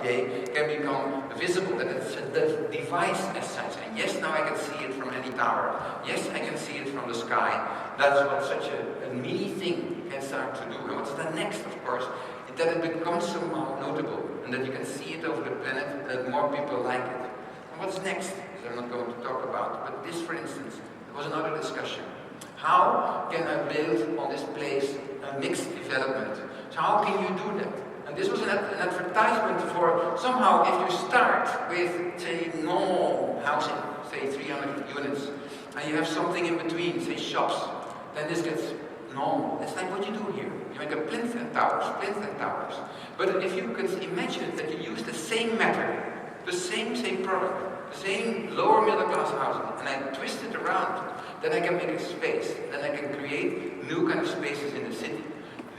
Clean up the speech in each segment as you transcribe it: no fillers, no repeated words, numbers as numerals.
day can become visible, that it's a device as such. And yes, now I can see it from any tower. Yes, I can see it from the sky. That's what such a mini thing can start to do. And what's the next, of course, is that it becomes somehow notable, and that you can see it over the planet, and that more people like it. And what's next is I'm not going to talk about, but this, for instance, was another discussion. How can I build on this place a mixed development? So how can you do that? And this was an advertisement for somehow if you start with, say, normal housing, say 300 units, and you have something in between, say shops, then this gets normal. It's like what you do here. You make a plinth and towers. But if you can imagine that you use the same matter, the same product, the same lower middle class housing, and I twist it around, then I can make a space. Then I can create new kind of spaces in the city.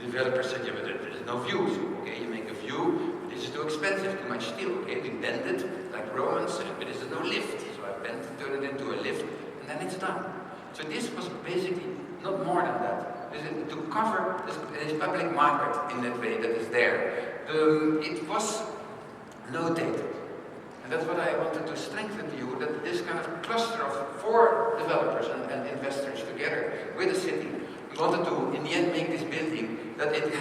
The developer said, yeah, but there's no views. Okay, you make a view, this is too expensive, too much steel. Okay, we bend it like Romans said, but this is no lift. So I bend it, turn it into a lift, and then it's done. So this was basically not more than that. This is to cover this public market in that way that is there. It was notated. And that's what I wanted to strengthen to you, that this kind of cluster of 4 developers and investors together with the city, we wanted to, in the end, make this building that it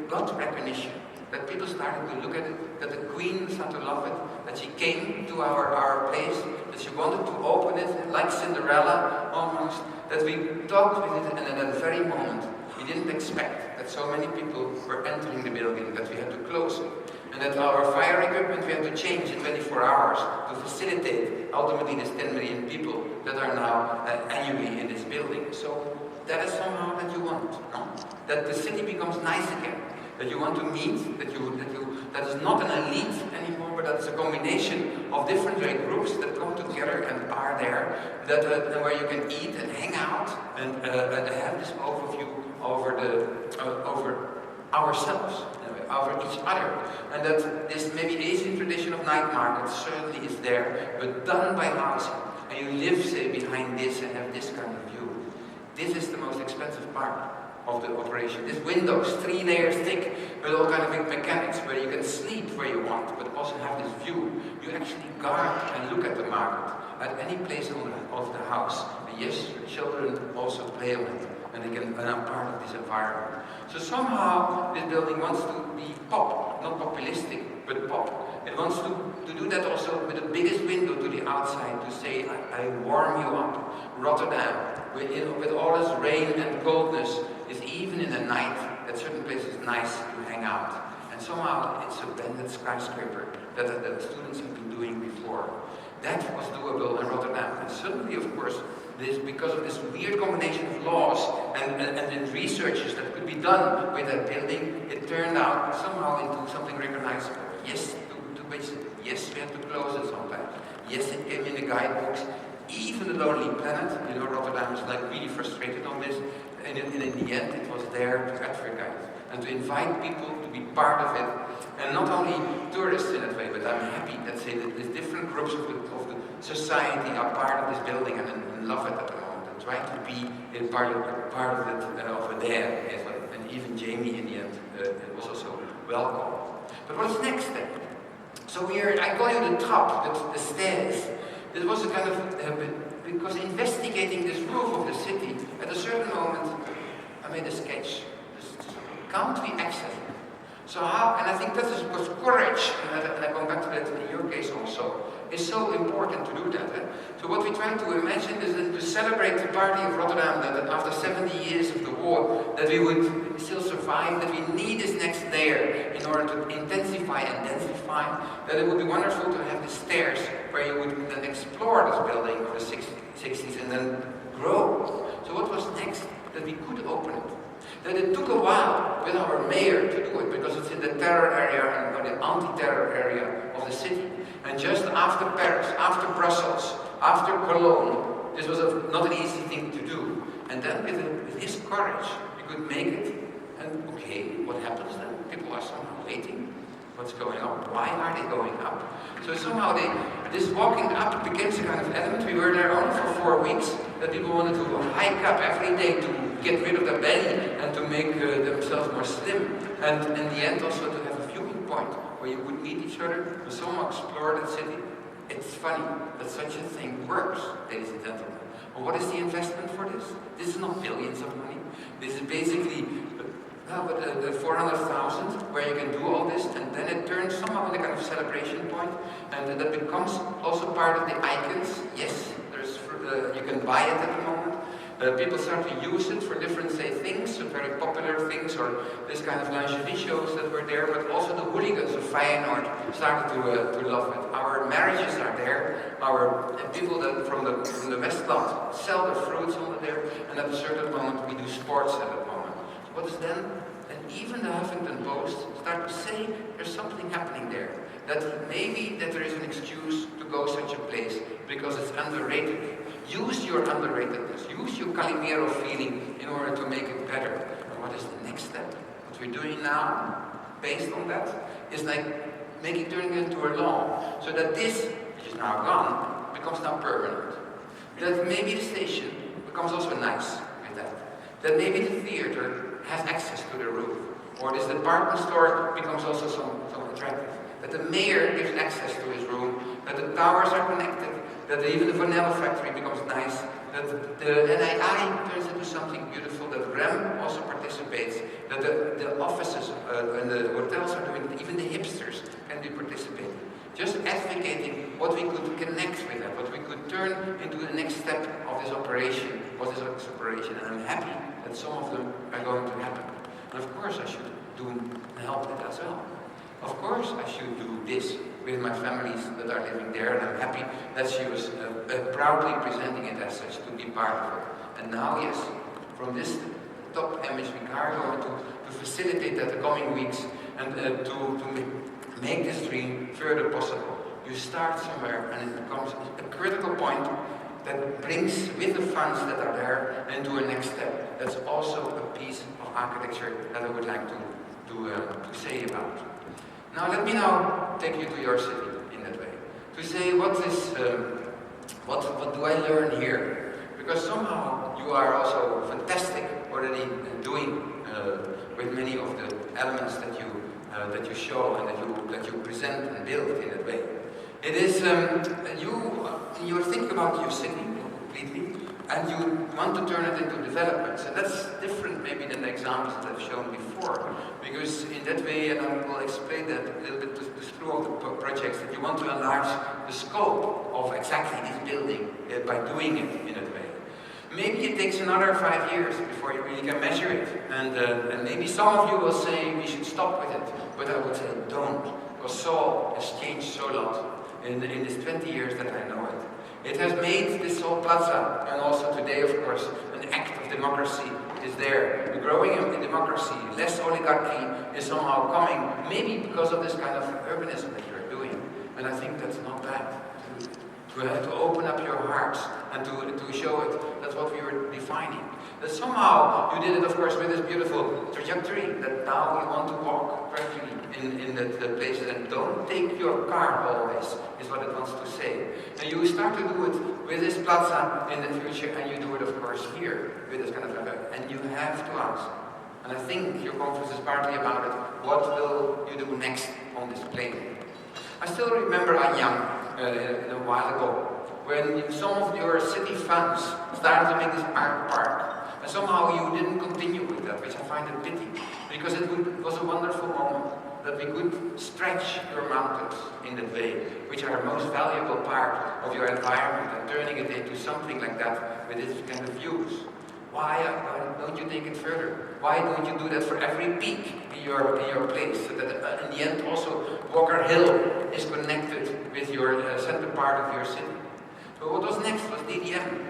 got recognition, that people started to look at it, that the Queen started to love it, that she came to our place, that she wanted to open it, like Cinderella almost, that we talked with it, and at that very moment, we didn't expect that so many people were entering the building, that we had to close it. And that our fire equipment we had to change in 24 hours to facilitate ultimately this 10 million people that are now annually in this building. So that is somehow that you want, no? That the city becomes nice again. That you want to meet, that is not an elite anymore, but that's a combination of different groups that come together and are there, that where you can eat and hang out and have this overview over ourselves, over each other, and that this maybe Asian tradition of night markets certainly is there, but done by housing, and you live, say, behind this and have this kind of view. This is the most expensive part of the operation. This windows, 3 layers thick, with all kind of big mechanics where you can sleep where you want, but also have this view. You actually guard and look at the market at any place of the house. And yes, children also play on it, and they can are part of this environment. So somehow this building wants to be pop, not populistic, but pop. It wants to do that also with the biggest window to the outside, to say, I warm you up. Rotterdam, with all its rain and coldness, is even in the night, at certain places, nice to hang out. And somehow it's a bended skyscraper that the students have been doing before. That was doable in Rotterdam. And suddenly, of course, because of this weird combination of laws and researches that could be done with that building, it turned out somehow into something recognizable. Yes, yes, we had to close it sometimes. Yes, it came in the guidebooks. Even the Lonely Planet, you know, Rotterdam is like really frustrated on this, and in the end it was there to advocate and to invite people to be part of it, and not only tourists in that way, but I'm happy that say that these different groups of the society are part of this building and love it at the moment, and try to be a part of it over there, yes, and even Jamie in the end was also welcome. But what's next then? So I call you the top, the stairs. This was a kind of, because investigating this roof of the city, at a certain moment, I made a sketch. Can't we access it? So how, and I think that is because courage, and I come back to that in your case also, is so important to do that. So what we try to imagine is that to celebrate the party of Rotterdam, that after 70 years of the war, that we would still survive, that we need this next layer in order to intensify and densify, that it would be wonderful to have the stairs where you would then explore this building of the 60s and then grow. So what was next? That we could open it. That it took a while with our mayor to do it, because it's in the terror area, or the anti-terror area of the city. And just after Paris, after Brussels, after Cologne, this was not an easy thing to do. And then with his courage, we could make it. And okay, what happens then? People are somehow waiting. What's going on? Why are they going up? So somehow this walking up became a kind of element. We were there only for 4 weeks, that people wanted to hike up every day to get rid of their belly and to make themselves more slim. And in the end also to have a viewing point where you would meet each other and somehow explore that city. It's funny that such a thing works, ladies and gentlemen. Well, what is the investment for this? This is not billions of money. This is basically 400,000, where you can do all this, and then it turns somehow into a kind of celebration point, and that becomes also part of the icons. Yes, there's you can buy it at the moment. People start to use it for different, say, things, so very popular things, or this kind of lingerie shows that were there, but also the hooligans of Feyenoord started to love it. Our marriages are there, our people that from the Westland sell their fruits over there, and at a certain moment we do sports at that moment. What is then? And even the Huffington Post start to say there's something happening there. That maybe that there is an excuse to go such a place because it's underrated. Use your underratedness, use your Calimero feeling in order to make it better. And what is the next step? What we're doing now, based on that, is like turning it into a law, so that this, which is now gone, becomes now permanent. That maybe the station becomes also nice with that. That maybe the theater has access to the roof, or this department store becomes also so attractive. That the mayor gives access to his room, that the towers are connected, that even the vanilla factory becomes nice, that the NII turns into something beautiful, that REM also participates, that the offices and the hotels are doing, even the hipsters can be participating. Just advocating what we could connect with that, what we could turn into the next step of this operation, and I'm happy that some of them are going to happen. And of course I should help it as well. Of course I should do this with my families that are living there, and I'm happy that she was proudly presenting it as such, to be part of it. And now, yes, from this top image we are going to facilitate that the coming weeks, and to make this dream further possible. You start somewhere and it becomes a critical point that brings with the funds that are there into a next step. That's also a piece of architecture that I would like to say about. Now let me now take you to your city in that way. To say what do I learn here? Because somehow you are also fantastic already doing with many of the elements that you show and that you present and build in that way. It is you're thinking about your city completely, and you want to turn it into developments, and that's different maybe than the examples that I've shown before, because in that way, and I will explain that a little bit through all the projects, that you want to enlarge the scope of exactly this building by doing it in that way. Maybe it takes another 5 years before you really can measure it, and maybe some of you will say we should stop with it, but I would say don't, because Seoul has changed so a lot in this 20 years that I know it. It has made this whole plaza, and also today, of course, an act of democracy is there. The growing in democracy, less oligarchy is somehow coming, maybe because of this kind of urbanism that you're doing. And I think that's not bad. To have to open up your hearts and to show it. That's what we were defining. That somehow you did it, of course, with this beautiful trajectory that now you want to walk gradually in the places, and don't take your car always, is what it wants to say. And you start to do it with this plaza in the future, and you do it, of course, here with this kind of and you have to ask. And I think your conference is partly about it. What will you do next on this plane? I still remember Anyang a while ago, when some of your city funds started to make this art park. And somehow you didn't continue with that, which I find a pity, because it was a wonderful moment that we could stretch your mountains in that way, which are the most valuable part of your environment, and turning it into something like that with its kind of views. Why don't you take it further? Why don't you do that for every peak in your place, so that in the end also Walker Hill is connected with your center part of your city? So what was next was DDM.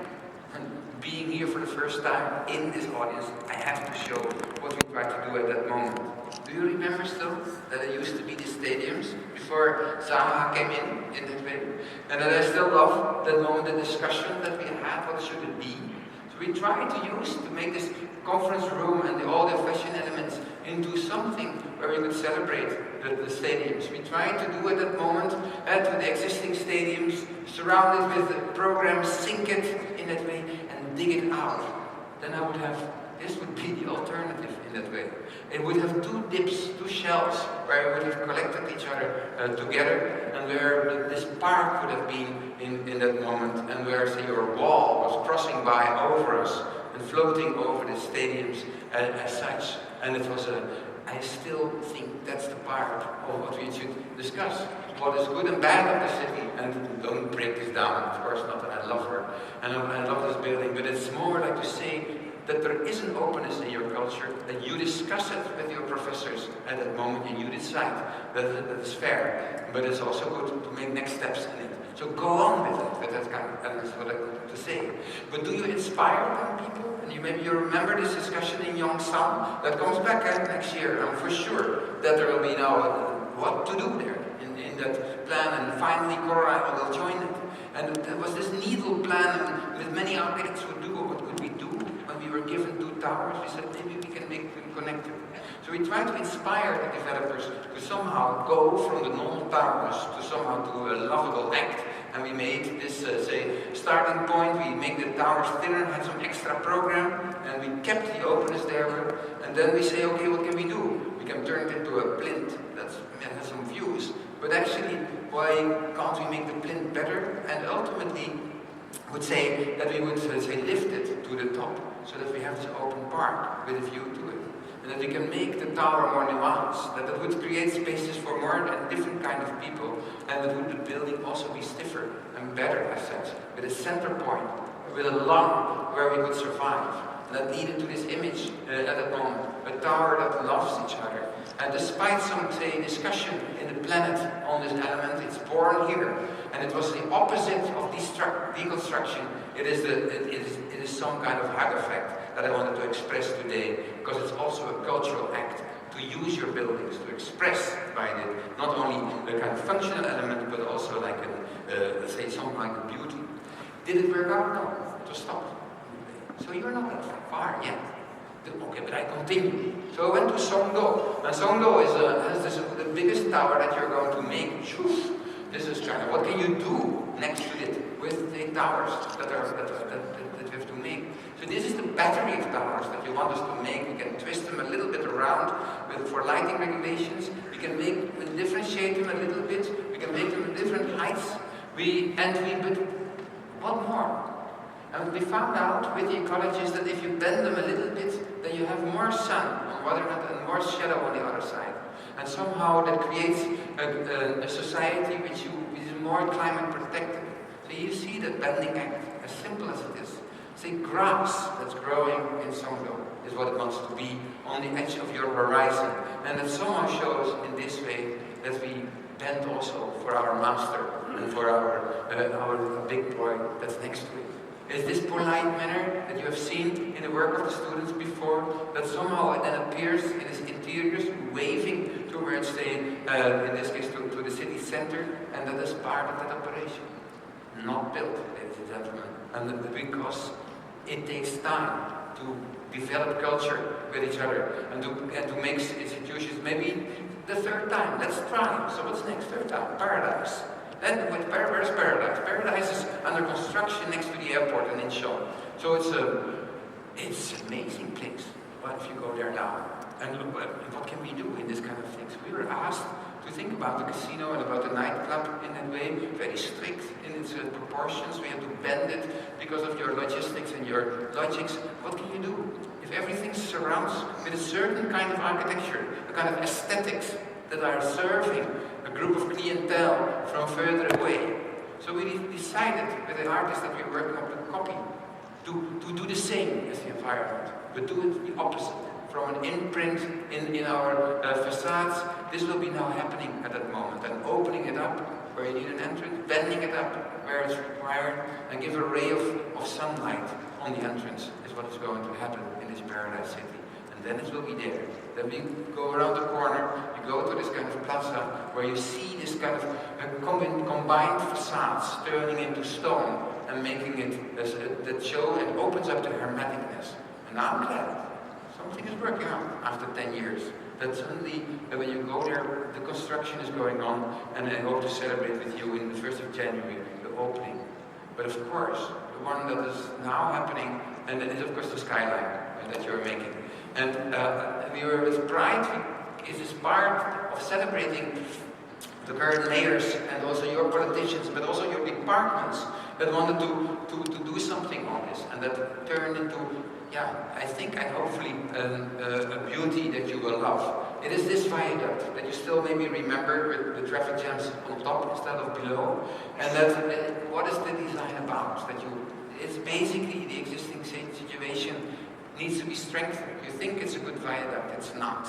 And being here for the first time in this audience, I have to show what we tried to do at that moment. Do you remember still that it used to be the stadiums before Zaha came in that way? And that I still love that moment, the discussion that we had, what should it be? So we tried to make this conference room and all the fashion elements into something where we could celebrate the stadiums. We tried to do at that moment, add to the existing stadiums, surround it with the programs, sink it in that way, and dig it out. Then I would have, this would be the alternative in that way. It would have two dips, two shelves, where it would have collected each other together, and where this park would have been in that moment, and where, say, your wall was crossing by over us and floating over the stadiums as such. And it was I still think that's the part of what we should discuss. What is good and bad of the city, and don't break this down, of course not, and I love her, and I love this building, but it's more like to say that there is an openness in your culture, that you discuss it with your professors at that moment, and you decide that is fair, but it's also good to make next steps in it. So go on with it, that's kind of, that's what I wanted to say. But do you inspire young people? And maybe you remember this discussion in Yongsan, that comes back next year. I'm for sure that there will be now what to do there in that plan, and finally Cora will join it. And there was this needle plan with many architects would do. What could we do? When we were given two towers, we said maybe we can make them connected. So we try to inspire the developers to somehow go from the normal towers to somehow to a lovable act. And we made this, say, starting point. We make the towers thinner, had some extra program, and we kept the openness there. And then we say, okay, what can we do? We can turn it into a plinth that has some views. But actually, why can't we make the plinth better? And ultimately, would say that we would say lift it to the top, so that we have this open park with a view to it. And that we can make the tower more nuanced, that it would create spaces for more and different kind of people, and that would the building also be stiffer and better as such, with a center point, with a lung where we could survive. And that leaded to this image at that moment, a tower that loves each other. And despite some, say, discussion in the planet on this element, it's born here. And it was the opposite of deconstruction. It is some kind of hug effect that I wanted to express today, because it's also a cultural act to use your buildings, to express by it, not only the kind of functional element, but also like say something like a beauty. Did it work out? No, it was stopped. So you're not that far yet. Okay, but I continue. So I went to Songdo, and Songdo has the biggest tower that you're going to make. This is China. What can you do next to it with the towers that you have to make? So this is the battery of towers that you want us to make. We can twist them a little bit around for lighting regulations. We can differentiate them a little bit. We can make them at different heights. But what more? And we found out with the ecologists that if you bend them a little bit, then you have more sun on one hand and more shadow on the other side. And somehow that creates a society which is more climate protected. So you see the bending act, as simple as it is. Say grass that's growing in Songdo is what it wants to be on the edge of your horizon. And that somehow shows in this way that we bend also for our master and for our big boy that's next to it. Is this polite manner that you have seen in the work of the students before, that somehow it then appears in its interiors, waving towards in this case, to the city center, and that is part of that operation. Not built, ladies and gentlemen. And because it takes time to develop culture with each other, and to make institutions, maybe the third time, let's try. So what's next? Third time, paradise. Then where's Paradise? Paradise is under construction next to the airport in Incheon. So it's an amazing place. What if you go there now? And look, what can we do in this kind of things? We were asked to think about the casino and about the nightclub in that way, very strict in its proportions. We have to bend it because of your logistics and your logics. What can you do? If everything surrounds with a certain kind of architecture, a kind of aesthetics that are serving a group of clientele from further away. So we decided with the artists that we were working on to copy, to do the same as the environment, but do it the opposite. From an imprint in our facades, this will be now happening at that moment, and opening it up where you need an entrance, bending it up where it's required, and give a ray of sunlight on the entrance is what is going to happen in this paradise city. And then it will be there. Then we go around the corner, you go to this kind of plaza where you see this kind of combined facades turning into stone and making it that show and opens up the hermeticness. And I'm glad something is working out after 10 years. That suddenly, when you go there, the construction is going on, and I hope to celebrate with you in the 1st of January, the opening. But of course, the one that is now happening, and that is of course the skyline that you're making. And and we were with pride, it is part of celebrating the current mayors and also your politicians, but also your departments that wanted to do something on this, and that turned into, yeah, I think and hopefully a beauty that you will love. It is this viaduct that you still maybe remember with the traffic jams on top instead of below, and that what is the design about? That it's basically the existing situation needs to be strengthened. You think it's a good viaduct, it's not.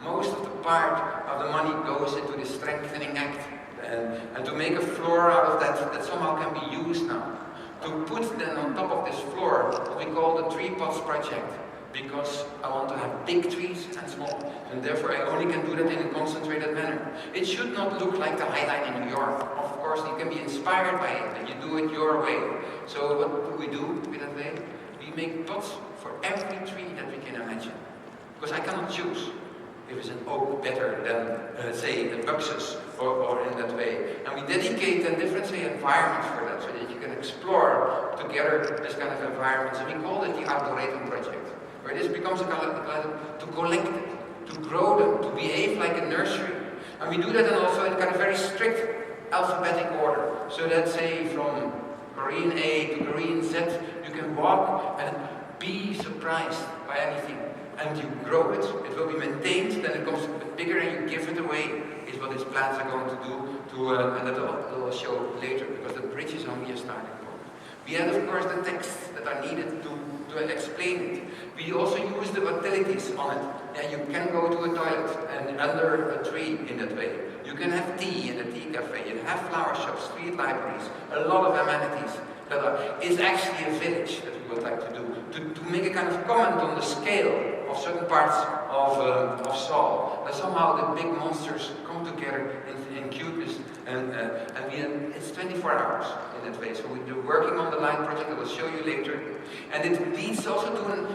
Most of the part of the money goes into the strengthening act, and to make a floor out of that somehow can be used now. To put then on top of this floor what we call the tree pots project, because I want to have big trees and small, and therefore I only can do that in a concentrated manner. It should not look like the High Line in New York. Of course, you can be inspired by it, and you do it your way. So what do we do with that way? We make pots for every tree that we can imagine, because I cannot choose if it's an oak better than, say, a buxus or in that way. And we dedicate then different, say, environments for that, so that you can explore together this kind of environments. And we call it the Arboretum project, where this becomes a kind of to collect it, to grow them, to behave like a nursery. And we do that and also in kind of very strict alphabetic order, so that, say, from Korean A to Korean Z, you can walk and be surprised by anything. And you grow it, it will be maintained, then it becomes a bit bigger and you give it away, is what these plants are going to do, and that I'll show later, because the bridge is only a starting point. We add, of course, the texts that are needed to explain it. We also use the utilities on it. Yeah, you can go to a toilet and under a tree in that way. You can have tea in a tea cafe, you have flower shops, street libraries, a lot of amenities. It's actually a village that we would like to do, to make a kind of comment on the scale of certain parts of Seoul. That somehow the big monsters come together in cuteness, and it's 24 hours in that way. So we're working on the line project, I will show you later. And it leads also to an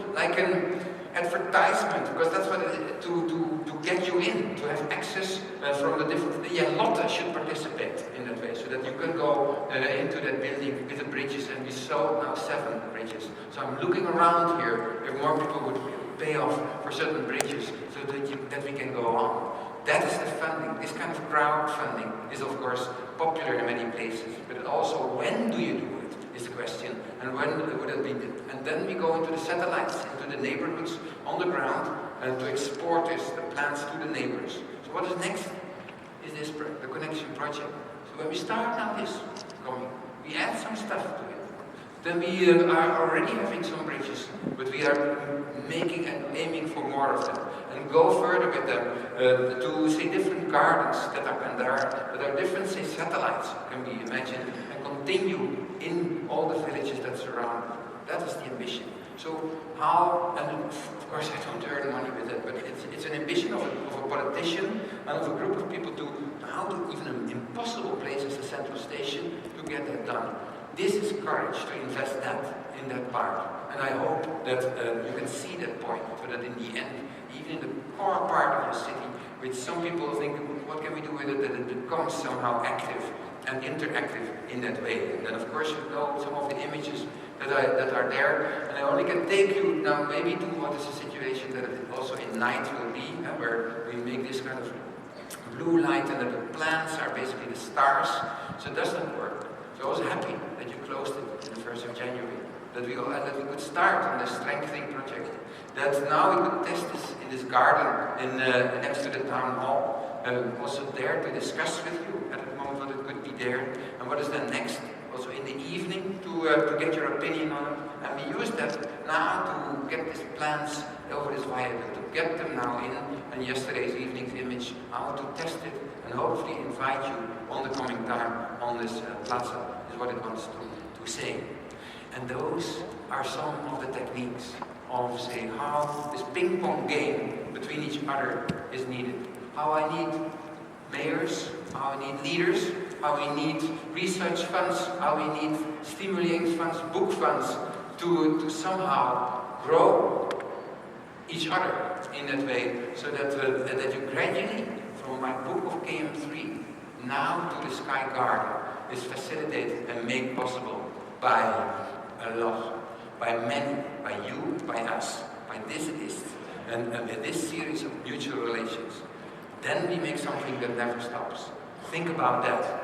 advertisement, because that's what to get you in, to have access from the different. Yeah, Lotte should participate in that way, so that you can go into that building with the bridges, and we saw now 7 bridges. So I'm looking around here if more people would pay off for certain bridges, so that we can go on. That is the funding. This kind of crowdfunding is, of course, popular in many places, but also when do you do it is the question, and when would it be? And then we go into the satellites, into the neighborhoods on the ground, and to export the plans to the neighbors. So what is next? Is this the connection project? So when we start now this coming, we add some stuff to it. Then we are already having some bridges, but we are making and aiming for more of them, and go further with them to say different gardens that are different, say, satellites can be imagined, and continue in all the villages that surround. That is the ambition. So how, and of course I don't earn money with it, but it's an ambition of a politician and of a group of people to how to even an impossible place as the central station to get that done. This is courage to invest that in that part, and I hope that you can see that point, so that in the end, even in the core part of the city, which some people think, what can we do with it, that it becomes somehow active and interactive in that way. And then of course you know some of the images that are there, and I only can take you now maybe to what is the situation that it also in night will be, where we make this kind of blue light, and that the plants are basically the stars, so it doesn't work. So I was happy that you closed it on the 1st of January, that we could start on this strengthening project, that now we could test this in this garden next to the town hall, also there to discuss with you at the moment what it could be there, and what is then next, also in the evening to get your opinion on it, and we use that now to get these plans over this viaduct, to get them now in, and yesterday's evening's image, how to test it, and hopefully invite you on the coming time on this plaza, is what it wants to say. And those are some of the techniques of, say, how this ping-pong game between each other is needed. How I need mayors, how I need leaders, how we need research funds, how we need stimulating funds, book funds, to somehow grow each other in that way, so that you gradually, from my book of KM3, now to the Sky Garden, is facilitated and made possible by a lot, by many, by you, by us, by discists, And with this series of mutual relations, then we make something that never stops. Think about that.